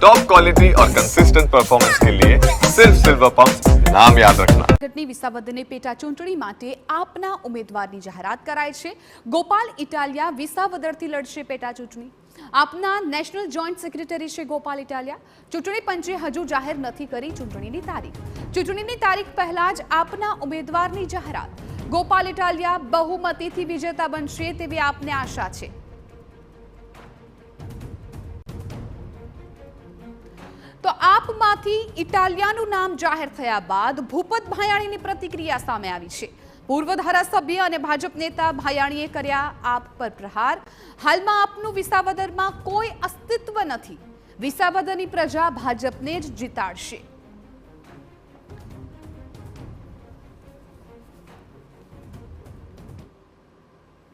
Top quality और consistent performance के लिए सिर्फ सिल्वर पंप नाम याद रखना। ઘટની વિસાવદરની પેટા ચૂંટણી માટે આપના ઉમેદવારની જાહેરાત કરાઈ છે। ગોપાલ ઇટાલિયા વિસાવદરથી લડશે પેટા ચૂંટણી। આપના નેશનલ જોઈન્ટ સેક્રેટરી છે ગોપાલ ઇટાલિયા। ચૂંટણી પંચે હજુ જાહેર નથી કરી ચૂંટણીની તારીખ। ચૂંટણીની તારીખ પહેલા જ આપના ઉમેદવારની જાહેરાત। ગોપાલ ઇટાલિયા બહુમતીથી વિજેતા બનશે તેવી આપને આશા છે। તો આપમાંથી ઇટાલિયાનું નામ જાહેર થયા બાદ ભૂપત ભાયાણીની પ્રતિક્રિયા સામે આવી છે। પૂર્વ ધારાસભ્ય અને ભાજપ નેતા ભાયાણીએ કર્યા આપ પર પ્રહાર। હાલમાં આપનું વિસાવદરમાં કોઈ અસ્તિત્વ નથી। વિસાવદરની પ્રજા ભાજપને જ જીતાડશે।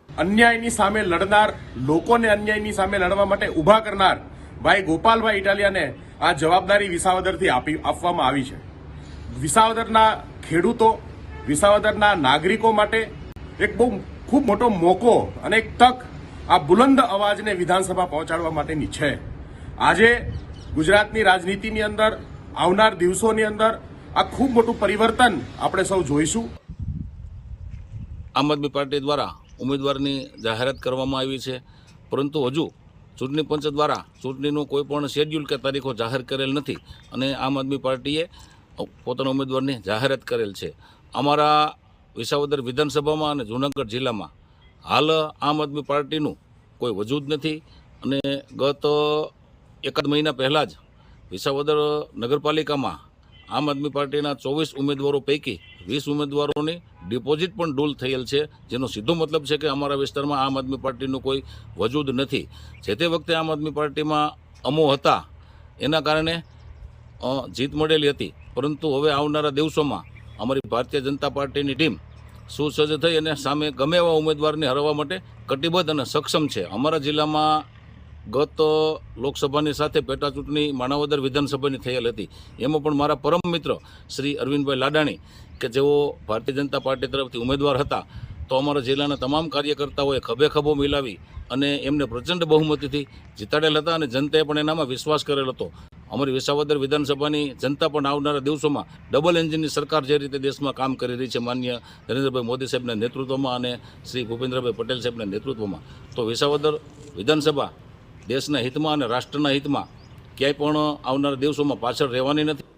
अन्यायनी सामे लड़नार लोकोने अन्यायनी सामे लड़वा माटे उभा करनार भाई गोपालभाई इटालियाने आ जवाबदारी विसावदरथी आपवामां आवी छे। विसावदરના ખેડૂતો વિસાવદરના નાગરિકો માટે એક બહુ ખૂબ મોટો મોકો અને એક તક આ બુલંદ અવાજને વિધાનસભા પહોંચાડવા માટેની છે। આજે ગુજરાતની રાજનીતિની અંદર આવનાર દિવસોની અંદર આ ખૂબ મોટું પરિવર્તન આપણે સૌ જોઈશું। આમ આદમી પાર્ટી દ્વારા ઉમેદવારની જાહેરાત કરવામાં આવી છે, પરંતુ હજુ ચૂંટણી પંચ દ્વારા ચૂંટણીનું કોઈ પણ શેડ્યુલ કે તારીખો જાહેર કરેલ નથી અને આમ આદમી પાર્ટીએ પોતાના ઉમેદવારની જાહેરાત કરેલ છે। અમારા વિસાવદર વિધાનસભામાં અને જૂનાગઢ જિલ્લામાં હાલ આમ આદમી પાર્ટીનું કોઈ વજૂદ નથી અને ગત એકાદ મહિના પહેલાં જ વિસાવદર નગરપાલિકામાં આમ આદમી પાર્ટીના 24 ઉમેદવારો પૈકી 20 ઉમેદવારોની ડિપોઝિટ પણ ડૂલ થયેલ છે, જેનો સીધો મતલબ છે કે અમારા વિસ્તારમાં આમ આદમી પાર્ટીનું કોઈ વજૂદ નથી। જે તે વખતે આમ આદમી પાર્ટીમાં અમો હતા એના કારણે જીત મળેલી હતી, પરંતુ હવે આવનારા દિવસોમાં અમારી ભારતીય જનતા પાર્ટીની ટીમ સુસજ્જ થઈ અને સામે ગમે એવા ઉમેદવારને હરાવવા માટે કટિબદ્ધ અને સક્ષમ છે। અમારા જિલ્લામાં ગત લોકસભાની સાથે પેટા ચૂંટણી માણાવદર વિધાનસભાની થયેલ હતી, એમાં પણ મારા પરમ મિત્ર શ્રી અરવિંદભાઈ લાડાણી કે જેઓ ભારતીય જનતા પાર્ટી તરફથી ઉમેદવાર હતા, તો અમારા જિલ્લાના તમામ કાર્યકર્તાઓએ ખભે ખભો મિલાવી અને એમને પ્રચંડ બહુમતીથી જીતાડેલ હતા અને જનતાએ પણ એનામાં વિશ્વાસ કરેલ હતો। અમારી વિસાવદર વિધાનસભાની જનતા પણ આવનારા દિવસોમાં ડબલ એન્જિનની સરકાર જે રીતે દેશમાં કામ કરી રહી છે માનનીય નરેન્દ્રભાઈ મોદી સાહેબના નેતૃત્વમાં અને શ્રી ભૂપેન્દ્રભાઈ પટેલ સાહેબના નેતૃત્વમાં, તો વિસાવદર વિધાનસભા દેશના હિતમાં અને રાષ્ટ્રના હિતમાં ક્યાંય પણ આવનારા દિવસોમાં પાછળ રહેવાની નથી।